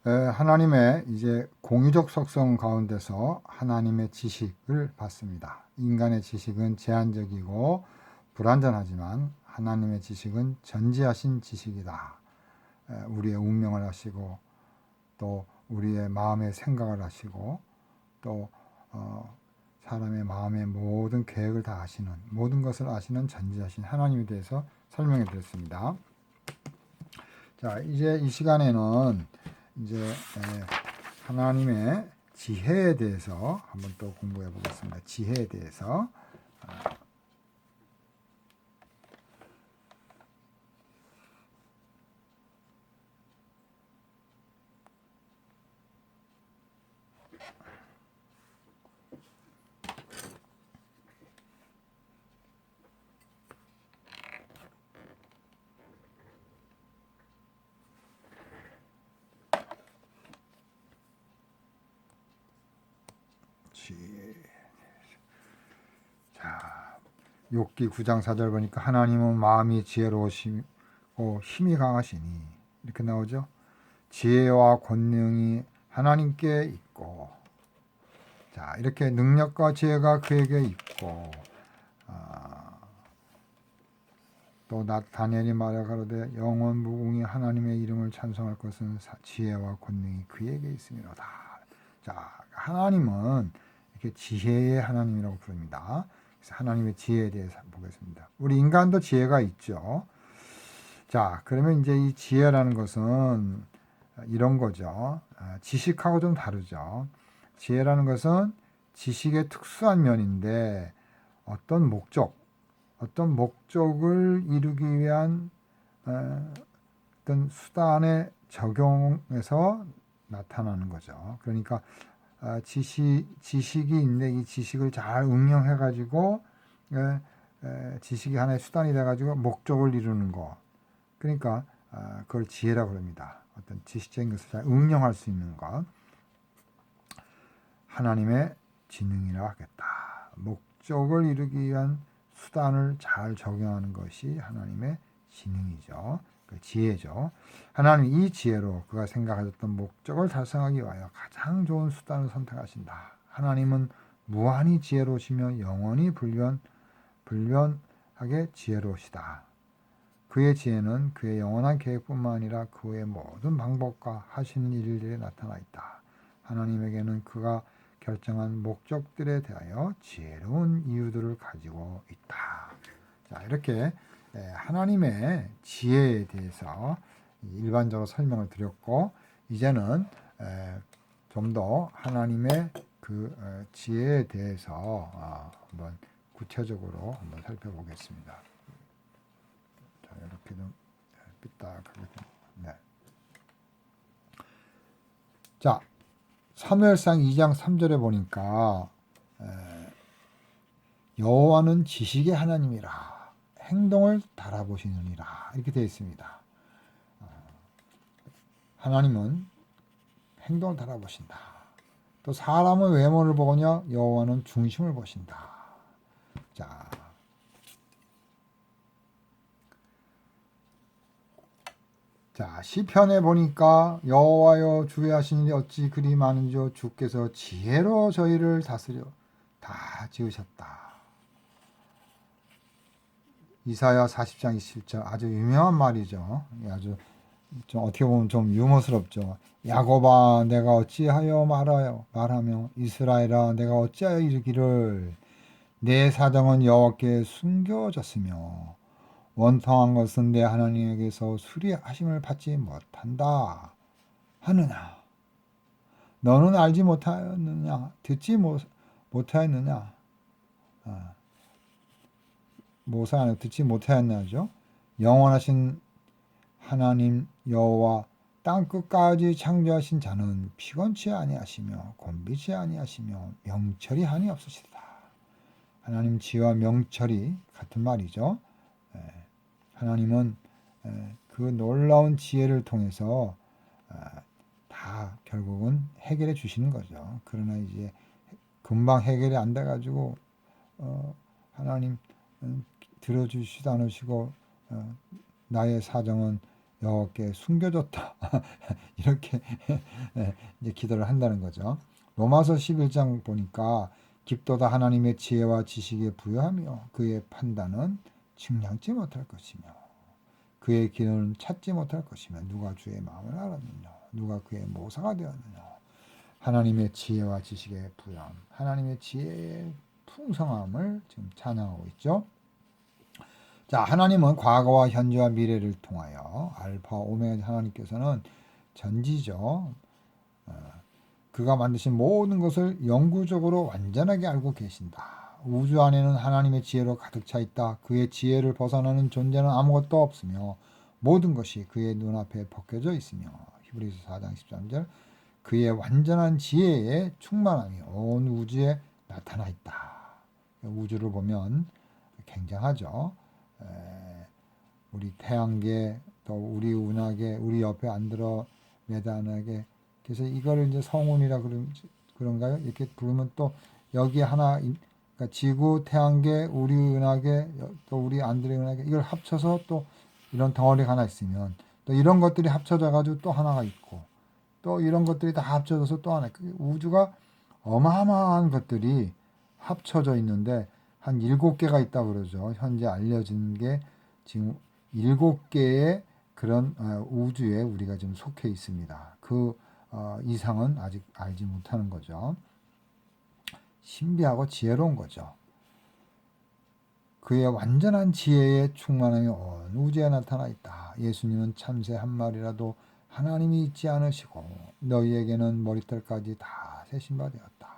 하나님의 이제 공유적 속성 가운데서 하나님의 지식을 받습니다. 인간의 지식은 제한적이고 불완전하지만 하나님의 지식은 전지하신 지식이다. 우리의 운명을 아시고 또 우리의 마음의 생각을 아시고 또 사람의 마음의 모든 계획을 다 아시는, 모든 것을 아시는 전지하신 하나님에 대해서 설명해 드렸습니다. 자, 이제 이 시간에는 이제 하나님의 지혜에 대해서 한번 또 공부해 보겠습니다. 지혜에 대해서. 자, 욥기 9장 4절 보니까 하나님은 마음이 지혜로우시고 힘이 강하시니 이렇게 나오죠. 지혜와 권능이 하나님께 있고, 자, 이렇게 능력과 지혜가 그에게 있고, 또 다니엘이 말하 가로되 영원 무궁히 하나님의 이름을 찬송할 것은 지혜와 권능이 그에게 있음이로다. 자, 하나님은 이렇게 지혜의 하나님이라고 부릅니다. 그래서 하나님의 지혜에 대해서 보겠습니다. 우리 인간도 지혜가 있죠. 자, 그러면 이제 이 지혜라는 것은 이런 거죠. 지식하고 좀 다르죠. 지혜라는 것은 지식의 특수한 면인데 어떤 목적을 이루기 위한 어떤 수단에 적용해서 나타나는 거죠. 그러니까 지식이 있는데 이 지식을 잘 응용해 가지고 지식이 하나의 수단이 돼 가지고 목적을 이루는 거. 그러니까 그걸 지혜라고 합니다. 어떤 지식적인 것을 잘 응용할 수 있는 것. 하나님의 지능이라 하겠다. 목적을 이루기 위한 수단을 잘 적용하는 것이 하나님의 지능이죠. 그 지혜죠. 하나님 이 지혜로 그가 생각하셨던 목적을 달성하기 위하여 가장 좋은 수단을 선택하신다. 하나님은 무한히 지혜로우시며 영원히 불변하게 지혜로우시다. 그의 지혜는 그의 영원한 계획뿐만 아니라 그의 모든 방법과 하시는 일들에 나타나 있다. 하나님에게는 그가 결정한 목적들에 대하여 지혜로운 이유들을 가지고 있다. 자, 이렇게 하나님의 지혜에 대해서 일반적으로 설명을 드렸고, 이제는 좀 더 하나님의 그 지혜에 대해서 한번 구체적으로 한번 살펴보겠습니다. 자, 이렇게 좀 삐딱하게 좀, 네. 자, 사무엘상 2장 3절에 보니까 여호와는 지식의 하나님이라 행동을 달아보시느니라 이렇게 되어 있습니다. 하나님은 행동을 달아보신다. 또 사람은 외모를 보거냐 여호와는 중심을 보신다. 자, 시편에 보니까 여호와여 주의 하신 일이 어찌 그리 많은지요 주께서 지혜로 저희를 다스려 다 지으셨다. 이사야 40장 27절 아주 유명한 말이죠. 아주 좀 어떻게 보면 좀 유머스럽죠. 야곱아 내가 어찌하여 말하며 이스라엘아 내가 어찌하여 이르기를 내 사정은 여호와께 숨겨졌으며 원통한 것은 내 하나님에게서 수리하심을 받지 못한다 하느냐. 너는 알지 못하였느냐 듣지 못하였느냐. 모사 안에 듣지 못하였냐죠. 영원하신 하나님 여호와 땅 끝까지 창조하신 자는 피곤치 아니하시며 곤비치 아니하시며 명철이 한이 없으시다. 하나님 지혜와 명철이 같은 말이죠. 하나님은 그 놀라운 지혜를 통해서 다 결국은 해결해 주시는 거죠. 그러나 이제 금방 해결이 안 돼가지고 하나님 들어주시지도 않으시고 나의 사정은 여호와께 숨겨졌다. 이렇게 이제 기도를 한다는 거죠. 로마서 11장 보니까 깊도다 하나님의 지혜와 지식에 부여하며 그의 판단은 측량지 못할 것이며 그의 길은 찾지 못할 것이며 누가 주의 마음을 알았느냐 누가 그의 모사가 되었느냐. 하나님의 지혜와 지식에 부여함, 하나님의 지혜의 풍성함을 지금 찬양하고 있죠. 자, 하나님은 과거와 현재와 미래를 통하여 알파 오메가 하나님께서는 전지죠. 그가 만드신 모든 것을 영구적으로 완전하게 알고 계신다. 우주 안에는 하나님의 지혜로 가득 차 있다. 그의 지혜를 벗어나는 존재는 아무것도 없으며 모든 것이 그의 눈앞에 벗겨져 있으며 히브리서 4장 13절 그의 완전한 지혜에 충만함이 온 우주에 나타나 있다. 우주를 보면 굉장하죠. 우리 태양계 또 우리 운하계 우리 옆에 안드로메다나계 그래서 이거를 이제 성운이라 그런가요? 이렇게 부르면 또 여기 하나 그러니까 지구 태양계 우리 은하계 또 우리 안드로메다나계 이걸 합쳐서 또 이런 덩어리가 하나 있으면 또 이런 것들이 합쳐져 가지고 또 하나가 있고 또 이런 것들이 다 합쳐져서 또 하나 있고 우주가 어마어마한 것들이 합쳐져 있는데 한 7개가 있다고 그러죠. 현재 알려진 게 지금 7개의 그런 우주에 우리가 지금 속해 있습니다. 그 이상은 아직 알지 못하는 거죠. 신비하고 지혜로운 거죠. 그의 완전한 지혜에 충만함이 온 우주에 나타나 있다. 예수님은 참새 한 마리라도 하나님이 잊지 않으시고 너희에게는 머리털까지 다 세신 바 되었다.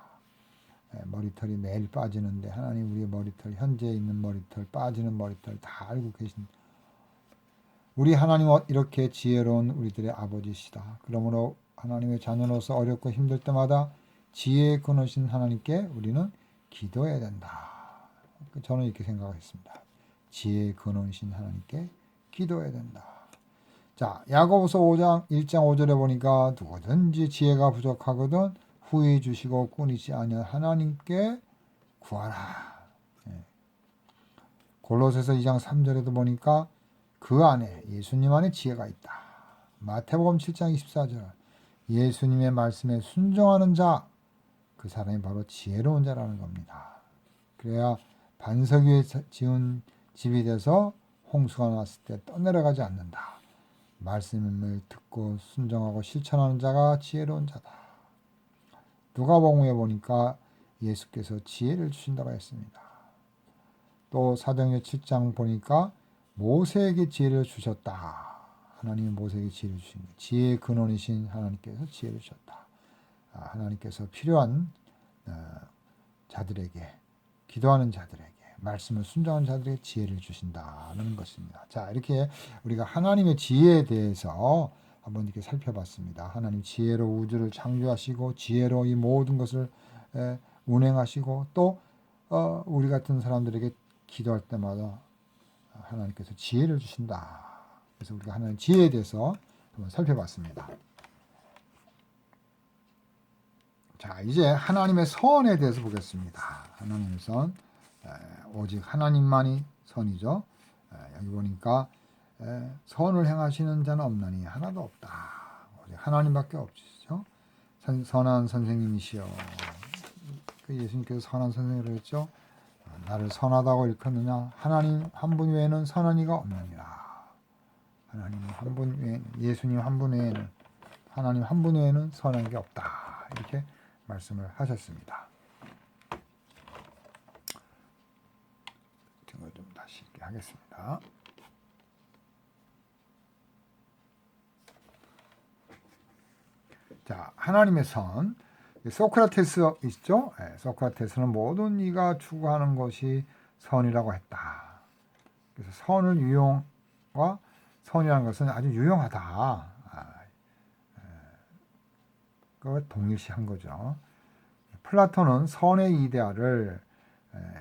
머리털이 매일 빠지는데 하나님 우리의 머리털 현재 있는 머리털 빠지는 머리털 다 알고 계신 우리 하나님은 이렇게 지혜로운 우리들의 아버지시다. 그러므로 하나님의 자녀로서 어렵고 힘들 때마다 지혜의 근원이신 하나님께 우리는 기도해야 된다. 저는 이렇게 생각했습니다. 지혜의 근원이신 하나님께 기도해야 된다. 자, 야고보서 5장 1장 5절에 보니까 누구든지 지혜가 부족하거든 후히 주시고 끊이지 아니하 하나님께 구하라. 골로새서 2장 3절에도 보니까 그 안에 예수님 안에 지혜가 있다. 마태복음 7장 24절 예수님의 말씀에 순종하는 자 그 사람이 바로 지혜로운 자라는 겁니다. 그래야 반석 위에 지은 집이 돼서 홍수가 났을 때 떠내려가지 않는다. 말씀을 듣고 순종하고 실천하는 자가 지혜로운 자다. 누가복음에 보니까 예수께서 지혜를 주신다고 했습니다. 또 사도행전 7장 보니까 모세에게 지혜를 주셨다. 하나님이 모세에게 지혜를 주신 지혜의 근원이신 하나님께서 지혜를 주셨다. 하나님께서 필요한 자들에게 기도하는 자들에게 말씀을 순종하는 자들에게 지혜를 주신다는 것입니다. 자, 이렇게 우리가 하나님의 지혜에 대해서 한번 이렇게 살펴봤습니다. 하나님 지혜로 우주를 창조하시고 지혜로 이 모든 것을 운행하시고 또 우리 같은 사람들에게 기도할 때마다 하나님께서 지혜를 주신다. 그래서 우리가 하나님 지혜에 대해서 한번 살펴봤습니다. 자, 이제 하나님의 선에 대해서 보겠습니다. 하나님의 선, 오직 하나님만이 선이죠. 여기 보니까 선을 행하시는 자는 없나니 하나도 없다. 오직 하나님밖에 없으시죠. 선한 선생님이시여. 예수님께서 선한 선생님이라고 했죠. 나를 선하다고 일컫느냐? 하나님 한 분 외에는 선한 이가 없느니라. 하나님 한 분 외에, 예수님 한 분 외에는, 하나님 한 분 외에는 선한 게 없다. 이렇게 말씀을 하셨습니다. 이걸 좀 다시 읽게 하겠습니다. 자, 하나님의 선. 소크라테스 있죠? 소크라테스는 모든 이가 추구하는 것이 선이라고 했다. 그래서 선을 유용과 선이라는 것은 아주 유용하다. 그걸 동일시한 거죠. 플라톤은 선의 이데아를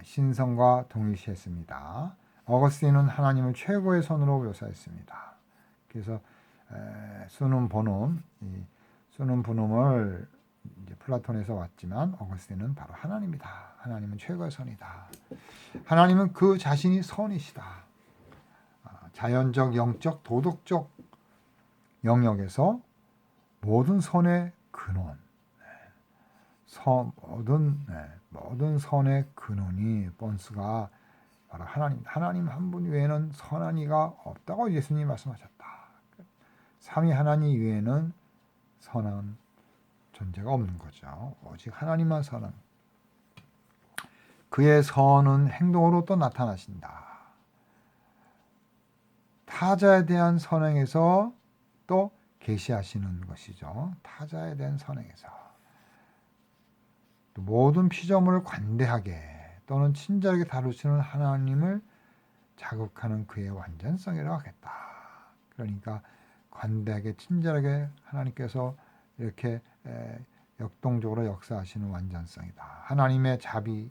신성과 동일시했습니다. 어거스틴은 하나님을 최고의 선으로 묘사했습니다. 그래서 수는 본음을 이제 플라톤에서 왔지만 어거스틴은 바로 하나님이다. 하나님은 최고의 선이다. 하나님은 그 자신이 선이시다. 자연적, 영적, 도덕적 영역에서 모든 선의 근원, 모든 선의 근원이 본스가 바로 하나님 한 분 외에는 선한 이가 없다고 예수님이 말씀하셨다. 삼위 하나님 외에는 선한 존재가 없는 거죠. 오직 하나님만 선한. 그의 선은 행동으로 또 나타나신다. 타자에 대한 선행에서 또 계시하시는 것이죠. 타자에 대한 선행에서 또 모든 피조물을 관대하게 또는 친절하게 다루시는 하나님을 자극하는 그의 완전성이라고 하겠다. 그러니까 관대하게 친절하게 하나님께서 이렇게 역동적으로 역사하시는 완전성이다. 하나님의 자비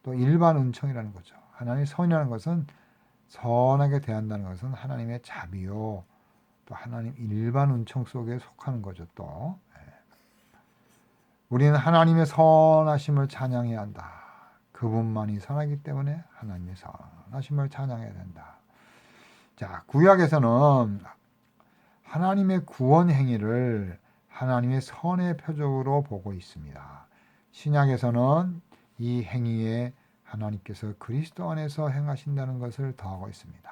또 일반 은총이라는 거죠. 하나님의 선이라는 것은 선하게 대한다는 것은 하나님의 자비요 또 하나님 일반 은총 속에 속하는 거죠. 또 우리는 하나님의 선하심을 찬양해야 한다. 그분만이 선하기 때문에 하나님의 선하심을 찬양해야 된다. 자, 구약에서는 하나님의 구원 행위를 하나님의 선의 표적으로 보고 있습니다. 신약에서는 이 행위에 하나님께서 그리스도 안에서 행하신다는 것을 더하고 있습니다.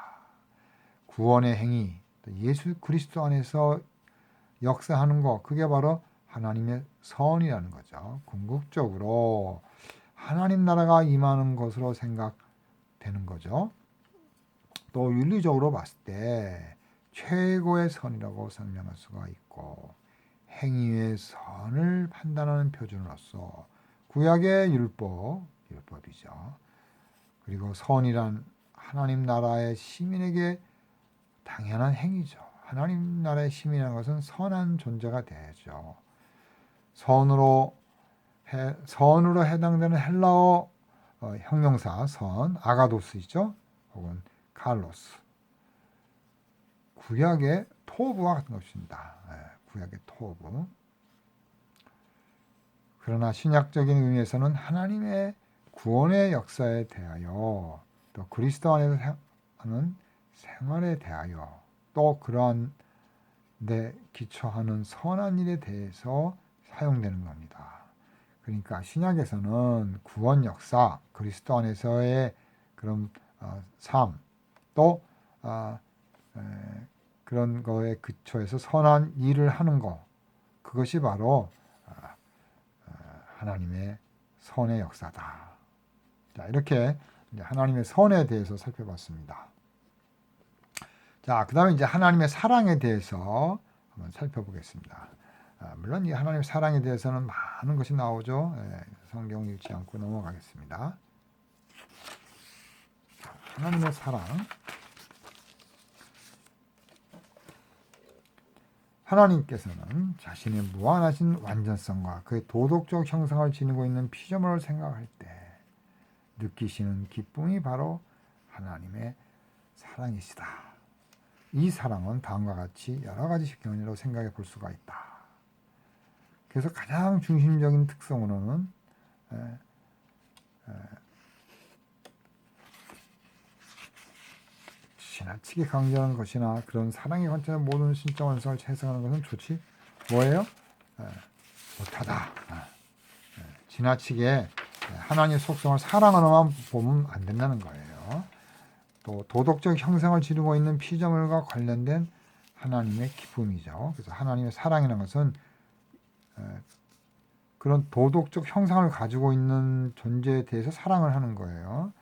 구원의 행위, 예수 그리스도 안에서 역사하는 것, 그게 바로 하나님의 선이라는 거죠. 궁극적으로 하나님 나라가 임하는 것으로 생각되는 거죠. 또 윤리적으로 봤을 때 최고의 선이라고 설명할 수가 있고 행위의 선을 판단하는 표준으로서 구약의 율법이죠. 그리고 선이란 하나님 나라의 시민에게 당연한 행위죠. 하나님 나라의 시민이라는 것은 선한 존재가 되죠. 선으로 해당되는 헬라어 형용사 선, 아가도스 있죠? 혹은 칼로스. 구약의 토브와 같은 것입니다. 구약의 토브. 그러나 신약적인 의미에서는 하나님의 구원의 역사에 대하여 또 그리스도 안에서 하는 생활에 대하여 또 그러한 데 기초하는 선한 일에 대해서 사용되는 겁니다. 그러니까 신약에서는 구원 역사, 그리스도 안에서의 그런 삶, 또 그런 거에 기초해서 선한 일을 하는 것, 그것이 바로 하나님의 선의 역사다. 자, 이렇게 이제 하나님의 선에 대해서 살펴봤습니다. 자, 그 다음에 이제 하나님의 사랑에 대해서 한번 살펴보겠습니다. 물론 이 하나님의 사랑에 대해서는 많은 것이 나오죠. 성경 읽지 않고 넘어가겠습니다. 하나님의 사랑. 하나님께서는 자신의 무한하신 완전성과 그의 도덕적 형상을 지니고 있는 피조물을 생각할 때 느끼시는 기쁨이 바로 하나님의 사랑이시다. 이 사랑은 다음과 같이 여러 가지 견해로 생각해 볼 수가 있다. 그래서 가장 중심적인 특성으로는 지나치게 강조하는 것이나 그런 사랑에 관점의 모든 신적 완성을 해석하는 것은 좋지 뭐예요? 못하다. 지나치게 하나님의 속성을 사랑으로만 보면 안 된다는 거예요. 또 도덕적 형상을 지르고 있는 피조물과 관련된 하나님의 기쁨이죠. 그래서 하나님의 사랑이라는 것은 그런 도덕적 형상을 가지고 있는 존재에 대해서 사랑을 하는 거예요.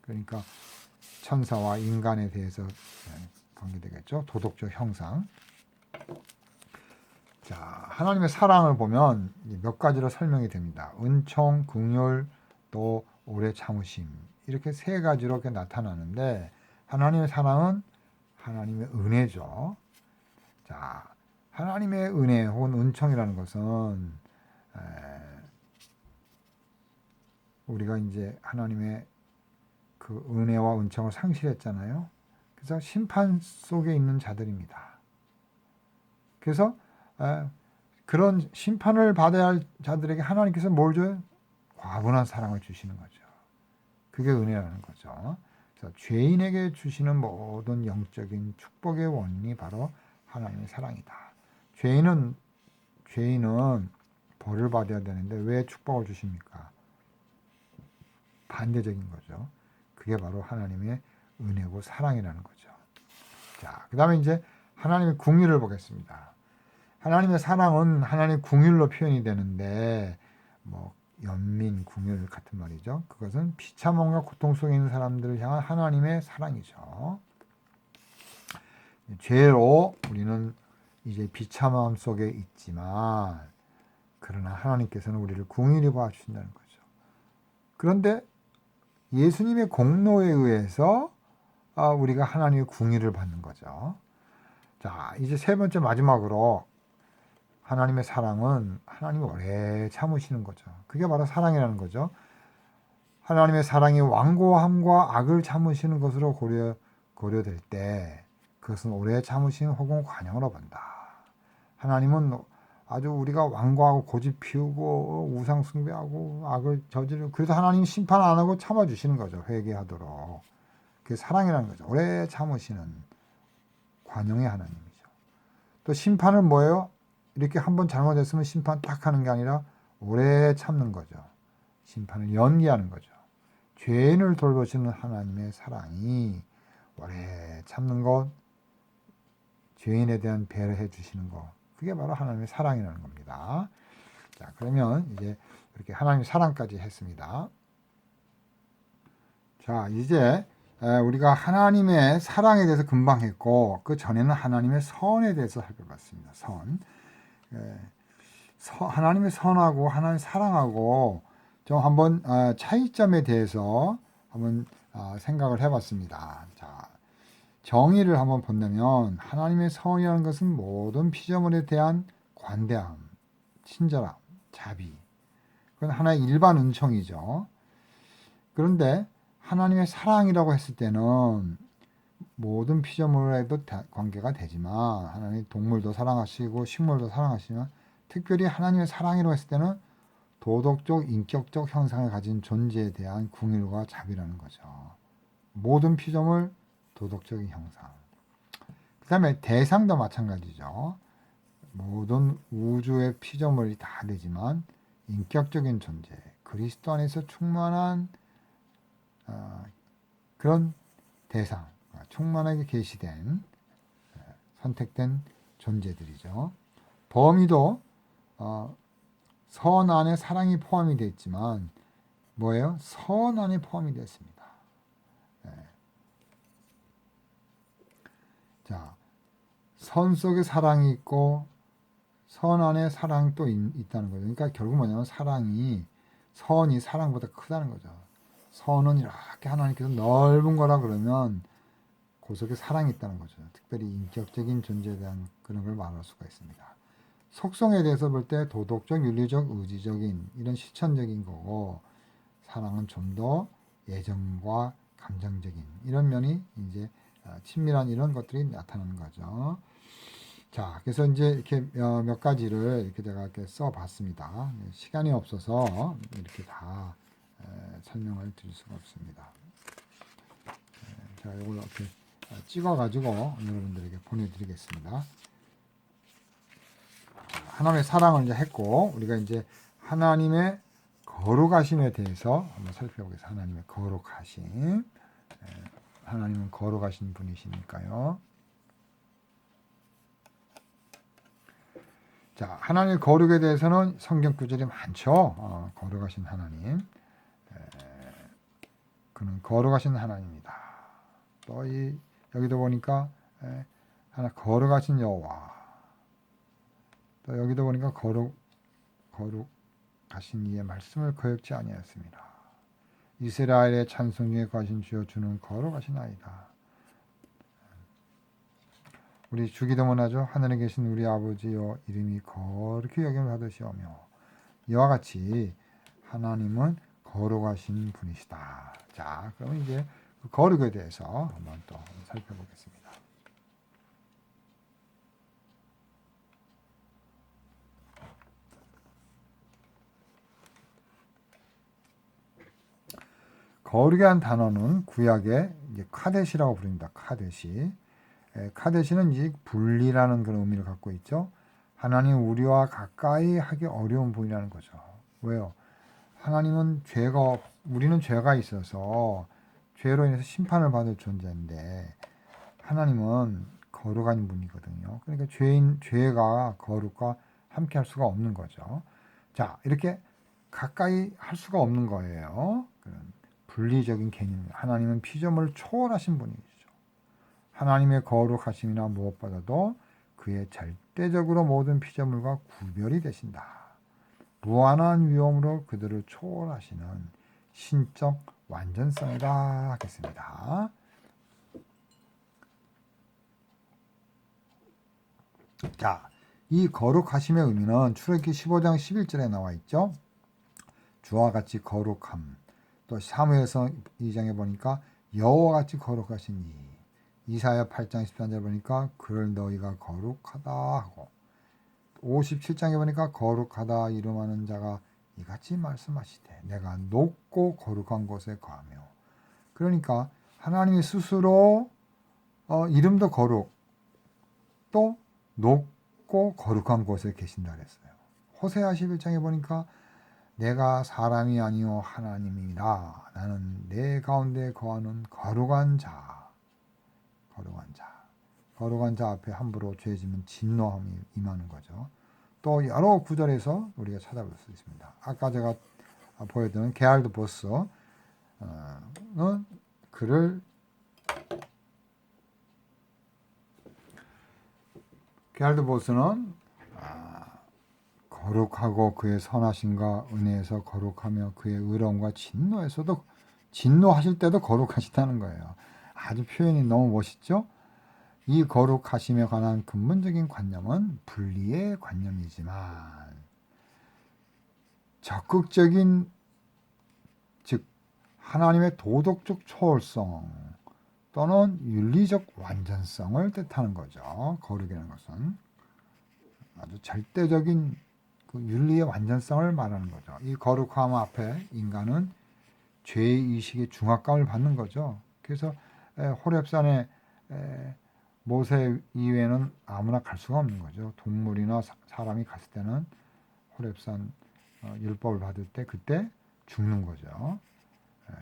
그러니까 천사와 인간에 대해서 관계되겠죠. 도덕적 형상. 자, 하나님의 사랑을 보면 몇 가지로 설명이 됩니다. 은총, 긍휼, 또 오래 참으심. 이렇게 세 가지로 이렇게 나타나는데 하나님의 사랑은 하나님의 은혜죠. 자, 하나님의 은혜 혹은 은총이라는 것은 우리가 이제 하나님의 그 은혜와 은총을 상실했잖아요. 그래서 심판 속에 있는 자들입니다. 그래서 그런 심판을 받아야 할 자들에게 하나님께서 뭘 줘요? 과분한 사랑을 주시는 거죠. 그게 은혜라는 거죠. 죄인에게 주시는 모든 영적인 축복의 원인이 바로 하나님의 사랑이다. 죄인은 벌을 받아야 되는데 왜 축복을 주십니까? 반대적인 거죠. 그게 바로 하나님의 은혜고 사랑이라는 거죠. 자, 그 다음에 이제 하나님의 궁유를 보겠습니다. 하나님의 사랑은 하나님의 궁율로 표현이 되는데 뭐 연민, 궁율 같은 말이죠. 그것은 비참함과 고통 속에 있는 사람들을 향한 하나님의 사랑이죠. 죄로 우리는 이제 비참함 속에 있지만 그러나 하나님께서는 우리를 궁휼히 봐주신다는 거죠. 그런데 예수님의 공로에 의해서 우리가 하나님의 궁휼을 받는 거죠. 자, 이제 세 번째 마지막으로 하나님의 사랑은 하나님이 오래 참으시는 거죠. 그게 바로 사랑이라는 거죠. 하나님의 사랑이 완고함과 악을 참으시는 것으로 고려될 때 그것은 오래 참으신 혹은 관용으로 본다. 하나님은 아주 우리가 완고하고 고집 피우고 우상 숭배하고 악을 저지르고 그래도 하나님 심판 안 하고 참아주시는 거죠. 회개하도록. 그게 사랑이라는 거죠. 오래 참으시는 관용의 하나님이죠. 또 심판은 뭐예요? 이렇게 한번 잘못했으면 심판 딱 하는 게 아니라 오래 참는 거죠. 심판을 연기하는 거죠. 죄인을 돌보시는 하나님의 사랑이 오래 참는 것, 죄인에 대한 배려해 주시는 것, 그게 바로 하나님의 사랑이라는 겁니다. 자, 그러면 이제 이렇게 하나님의 사랑까지 했습니다. 자, 이제 우리가 하나님의 사랑에 대해서 금방 했고 그 전에는 하나님의 선에 대해서 살펴봤습니다. 선. 하나님의 선하고 하나님의 사랑하고 좀 한번 차이점에 대해서 한번 생각을 해봤습니다. 자, 정의를 한번 본다면 하나님의 선이라는 것은 모든 피조물에 대한 관대함, 친절함, 자비. 그건 하나의 일반 은총이죠. 그런데 하나님의 사랑이라고 했을 때는 모든 피조물에도 관계가 되지만 하나님 동물도 사랑하시고 식물도 사랑하시지만 특별히 하나님의 사랑이라고 했을 때는 도덕적, 인격적 형상을 가진 존재에 대한 궁휼과 자비라는 거죠. 모든 피조물 도덕적인 형상. 그 다음에 대상도 마찬가지죠. 모든 우주의 피조물이 다 되지만 인격적인 존재, 그리스도 안에서 충만한 그런 대상, 충만하게 계시된 선택된 존재들이죠. 범위도 선 안에 사랑이 포함이 되어 있지만 뭐예요? 선 안에 포함이 되어 있습니다. 자, 선 속에 사랑이 있고 선 안에 사랑이 또 있다는 거죠. 그러니까 결국 뭐냐면 선이 사랑보다 크다는 거죠. 선은 이렇게 하나님께서 넓은 거라 그러면 그 속에 사랑이 있다는 거죠. 특별히 인격적인 존재에 대한 그런 걸 말할 수가 있습니다. 속성에 대해서 볼 때 도덕적, 윤리적, 의지적인 이런 실천적인 거고 사랑은 좀 더 애정과 감정적인 이런 면이 이제 친밀한 이런 것들이 나타나는 거죠. 자, 그래서 이제 이렇게 몇 가지를 이렇게 제가 이렇게 써봤습니다. 시간이 없어서 이렇게 다 설명을 드릴 수가 없습니다. 자, 이걸 이렇게 찍어가지고 여러분들에게 보내드리겠습니다. 하나님의 사랑을 이제 했고 우리가 이제 하나님의 거룩하심에 대해서 한번 살펴보겠습니다. 하나님의 거룩하심. 하나님은 거룩하신 분이시니까요. 자, 하나님의 거룩에 대해서는 성경 구절이 많죠. 거룩하신 하나님. 그는 거룩하신 하나님이다. 또 여기도 보니까 하나 거룩하신 여호와. 또 여기도 보니까 거룩하신 이의 말씀을 거역지 아니하였습니다. 이스라엘의 찬송 중에 거하신 주여 주는 거룩하신 아이다. 우리 주기도문 하죠. 하늘에 계신 우리 아버지여 이름이 거룩히 여김을 받으시오며 이와 같이 하나님은 거룩하신 분이시다. 자, 그러면 이제 그 거룩에 대해서 한번 또 살펴보겠습니다. 거룩이란 단어는 구약에 이제 카데시라고 부릅니다. 카데시. 카데시는 이제 분리라는 그런 의미를 갖고 있죠. 하나님 우리와 가까이 하기 어려운 분이라는 거죠. 왜요? 하나님은 우리는 죄가 있어서 죄로 인해서 심판을 받을 존재인데 하나님은 거룩한 분이거든요. 그러니까 죄가 거룩과 함께 할 수가 없는 거죠. 자, 이렇게 가까이 할 수가 없는 거예요. 그런 분리적인 개념입니다. 하나님은 피조물을 초월하신 분이죠. 하나님의 거룩하심이나 무엇보다도 그의 절대적으로 모든 피조물과 구별이 되신다. 무한한 위엄으로 그들을 초월하시는 신적 완전성이다 하겠습니다. 자, 이 거룩하심의 의미는 출애굽기 15장 11절에 나와 있죠. 주와 같이 거룩함. 또 사무엘서 2장에 보니까 여호와 같이 거룩하시니. 이사야 8장 13절 보니까 그를 너희가 거룩하다 하고 57장에 보니까 거룩하다 이름하는 자가 이같이 말씀하시되 내가 높고 거룩한 곳에 거하며. 그러니까 하나님이 스스로 이름도 거룩 또 높고 거룩한 곳에 계신다 그랬어요. 호세아 11장에 보니까 내가 사람이 아니요 하나님이라 나는 내 가운데 거하는 거룩한 자. 거룩한 자 앞에 함부로 죄지면 진노함이 임하는 거죠. 또 여러 구절에서 우리가 찾아볼 수 있습니다. 아까 제가 보여드린 게알드 보스는 게알드 보스는 거룩하고 그의 선하심과 은혜에서 거룩하며 그의 의로움과 진노에서도 진노하실 때도 거룩하시다는 거예요. 아주 표현이 너무 멋있죠? 이 거룩하심에 관한 근본적인 관념은 분리의 관념이지만 적극적인 즉 하나님의 도덕적 초월성 또는 윤리적 완전성을 뜻하는 거죠. 거룩이라는 것은 아주 절대적인 그 윤리의 완전성을 말하는 거죠. 이 거룩함 앞에 인간은 죄의식의 중압감을 받는 거죠. 그래서 호렙산에 모세 이외에는 아무나 갈 수가 없는 거죠. 동물이나 사람이 갔을 때는 호렙산 율법을 받을 때 그때 죽는 거죠.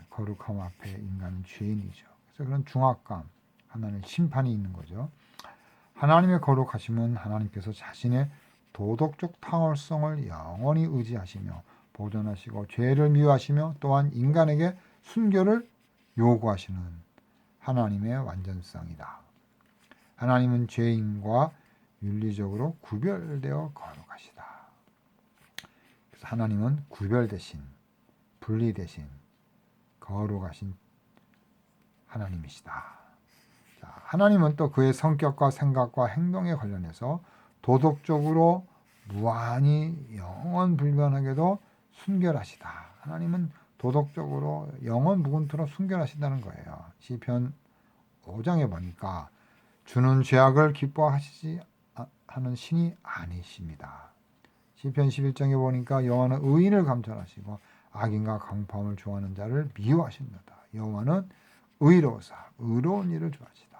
거룩함 앞에 인간은 죄인이죠. 그래서 그런 중압감, 하나님의 심판이 있는 거죠. 하나님의 거룩하심은 하나님께서 자신의 도덕적 탕월성을 영원히 의지하시며 보존하시고 죄를 미워하시며 또한 인간에게 순교를 요구하시는 하나님의 완전성이다. 하나님은 죄인과 윤리적으로 구별되어 거룩하시다. 그래서 하나님은 구별되신, 분리되신, 거룩하신 하나님이시다. 자, 하나님은 또 그의 성격과 생각과 행동에 관련해서 도덕적으로 무한히 영원 불변하게도 순결하시다. 하나님은 도덕적으로 영원 무군토록 순결하신다는 거예요. 시편 5장에 보니까 주는 죄악을 기뻐하시지 하는 신이 아니십니다. 시편 11장에 보니까 여호와는 의인을 감찰하시고 악인과 강포함을 좋아하는 자를 미워하십니다. 여호와는 의로우사 의로운 일을 좋아하시다.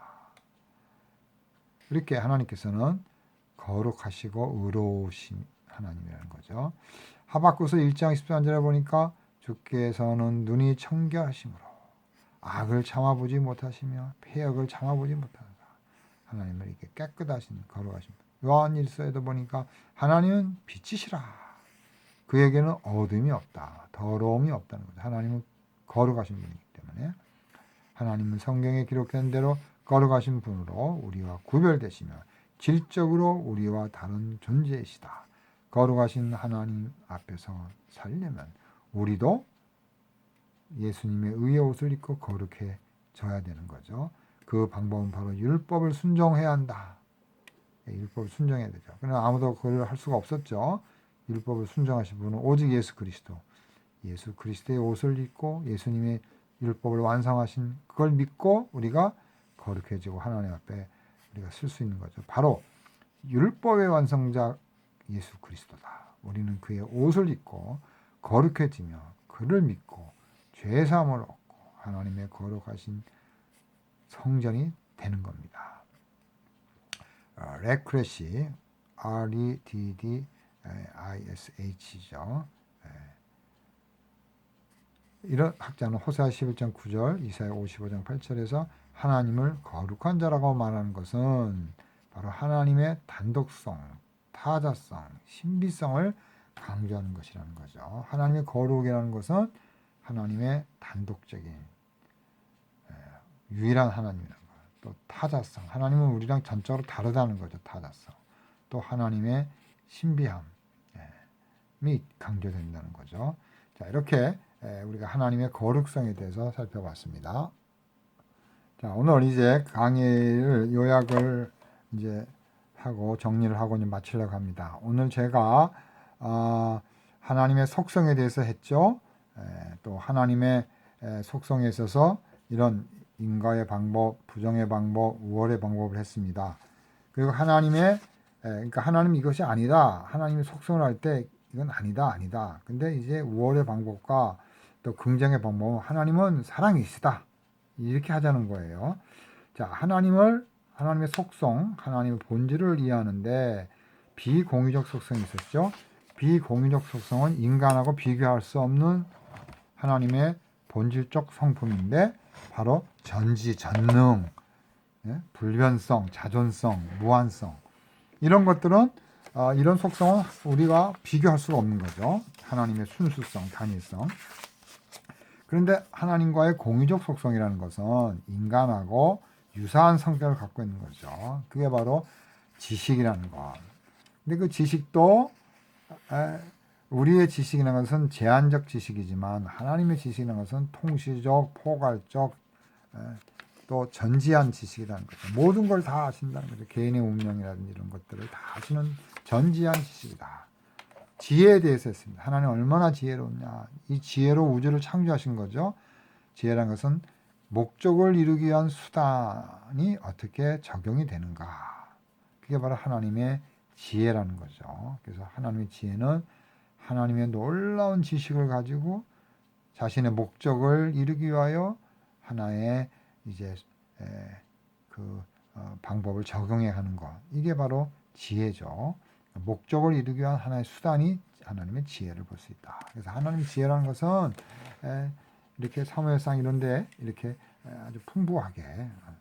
이렇게 하나님께서는 거룩하시고 의로우신 하나님이라는 거죠. 하박국서 1장 13절에 보니까 주께서는 눈이 청결하심으로 악을 참아보지 못하시며 폐역을 참아보지 못하다. 하나님은 이렇게 깨끗하신 거룩하신 분. 요한일서에도 보니까 하나님은 빛이시라. 그에게는 어둠이 없다. 더러움이 없다는 거죠. 하나님은 거룩하신 분이기 때문에 하나님은 성경에 기록된 대로 거룩하신 분으로 우리와 구별되시며 질적으로 우리와 다른 존재이시다. 거룩하신 하나님 앞에서 살려면 우리도 예수님의 의의 옷을 입고 거룩해져야 되는 거죠. 그 방법은 바로 율법을 순종해야 한다. 율법을 순종해야 되죠. 그러나 아무도 그걸 할 수가 없었죠. 율법을 순종하신 분은 오직 예수 그리스도. 예수 그리스도의 옷을 입고 예수님의 율법을 완성하신 그걸 믿고 우리가 거룩해지고 하나님 앞에 우리가 쓸 수 있는 거죠. 바로 율법의 완성자 예수 그리스도다. 우리는 그의 옷을 입고 거룩해지며 그를 믿고 죄사함을 얻고 하나님의 거룩하신 성전이 되는 겁니다. 레크레시 REDDISH죠. 이런 학자는 호세아 11장 9절, 이사야 55장 8절에서 하나님을 거룩한 자라고 말하는 것은 바로 하나님의 단독성, 타자성, 신비성을 강조하는 것이라는 거죠. 하나님의 거룩이라는 것은 하나님의 단독적인 유일한 하나님이라는 거. 또 타자성, 하나님은 우리랑 전적으로 다르다는 거죠. 타자성. 또 하나님의 신비함이 강조된다는 거죠. 자, 이렇게 우리가 하나님의 거룩성에 대해서 살펴봤습니다. 자, 오늘 이제 강의를 요약을 이제 하고 정리를 하고 이제 마치려고 합니다. 오늘 제가 하나님의 속성에 대해서 했죠. 또 하나님의 속성에 있어서 이런 인과의 방법, 부정의 방법, 우월의 방법을 했습니다. 그리고 그러니까 하나님 이것이 아니다. 하나님의 속성을 할 때 이건 아니다. 근데 이제 우월의 방법과 또 긍정의 방법은 하나님은 사랑이시다. 이렇게 하자는 거예요. 자, 하나님의 속성, 하나님의 본질을 이해하는데 비공유적 속성이 있었죠. 비공유적 속성은 인간하고 비교할 수 없는 하나님의 본질적 성품인데 바로 전지전능, 불변성, 자존성, 무한성 이런 것들은 이런 속성은 우리가 비교할 수가 없는 거죠. 하나님의 순수성, 단일성. 그런데 하나님과의 공유적 속성이라는 것은 인간하고 유사한 성격을 갖고 있는 거죠. 그게 바로 지식이라는 것. 근데 그 지식도 우리의 지식이라는 것은 제한적 지식이지만 하나님의 지식이라는 것은 통시적, 포괄적, 또 전지한 지식이라는 거죠. 모든 걸 다 아신다는 거죠. 개인의 운명이라든지 이런 것들을 다 아시는 전지한 지식이다. 지혜에 대해서 했습니다. 하나님 얼마나 지혜로우냐. 이 지혜로 우주를 창조하신 거죠. 지혜라는 것은 목적을 이루기 위한 수단이 어떻게 적용이 되는가. 그게 바로 하나님의 지혜라는 거죠. 그래서 하나님의 지혜는 하나님의 놀라운 지식을 가지고 자신의 목적을 이루기 위하여 하나의 이제 방법을 적용해 가는 것. 이게 바로 지혜죠. 목적을 이루기 위한 하나의 수단이 하나님의 지혜를 볼 수 있다. 그래서 하나님의 지혜라는 것은 이렇게 사무엘상 이런데 이렇게 아주 풍부하게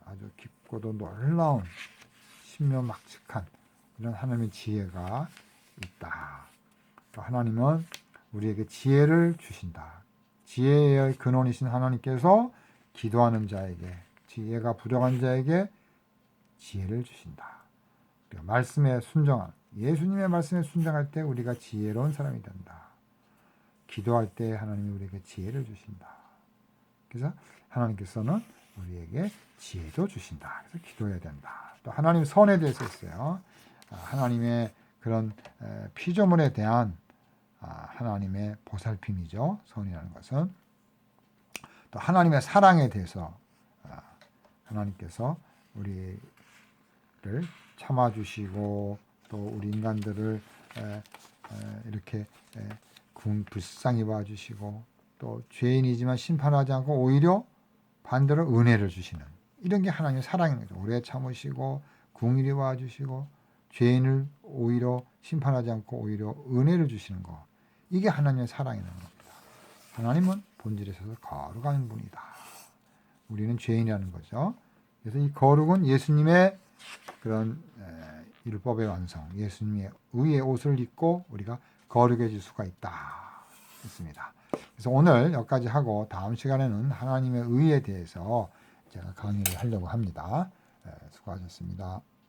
아주 깊고도 놀라운 신묘막측한 이런 하나님의 지혜가 있다. 하나님은 우리에게 지혜를 주신다. 지혜의 근원이신 하나님께서 기도하는 자에게, 지혜가 부족한 자에게 지혜를 주신다. 말씀에 순종한, 예수님의 말씀에 순종할 때 우리가 지혜로운 사람이 된다. 기도할 때 하나님이 우리에게 지혜를 주신다. 그래서 하나님께서는 우리에게 지혜도 주신다. 그래서 기도해야 된다. 또 하나님 선에 대해서 있어요. 하나님의 그런 피조물에 대한 하나님의 보살핌이죠. 선이라는 것은. 또 하나님의 사랑에 대해서 하나님께서 우리를 참아주시고 또 우리 인간들을 이렇게 불쌍히 봐주시고 또 죄인이지만 심판하지 않고 오히려 반대로 은혜를 주시는 이런 게 하나님의 사랑인 거죠. 오래 참으시고 궁일이 봐주시고 죄인을 오히려 심판하지 않고 오히려 은혜를 주시는 거. 이게 하나님의 사랑이라는 겁니다. 하나님은 본질에 있어서 거룩한 분이다. 우리는 죄인이라는 거죠. 그래서 이 거룩은 예수님의 그런 율법의 완성, 예수님의 의의 옷을 입고 우리가 거룩해질 수가 있다. 했습니다. 그래서 오늘 여기까지 하고 다음 시간에는 하나님의 의에 대해서 제가 강의를 하려고 합니다. 수고하셨습니다.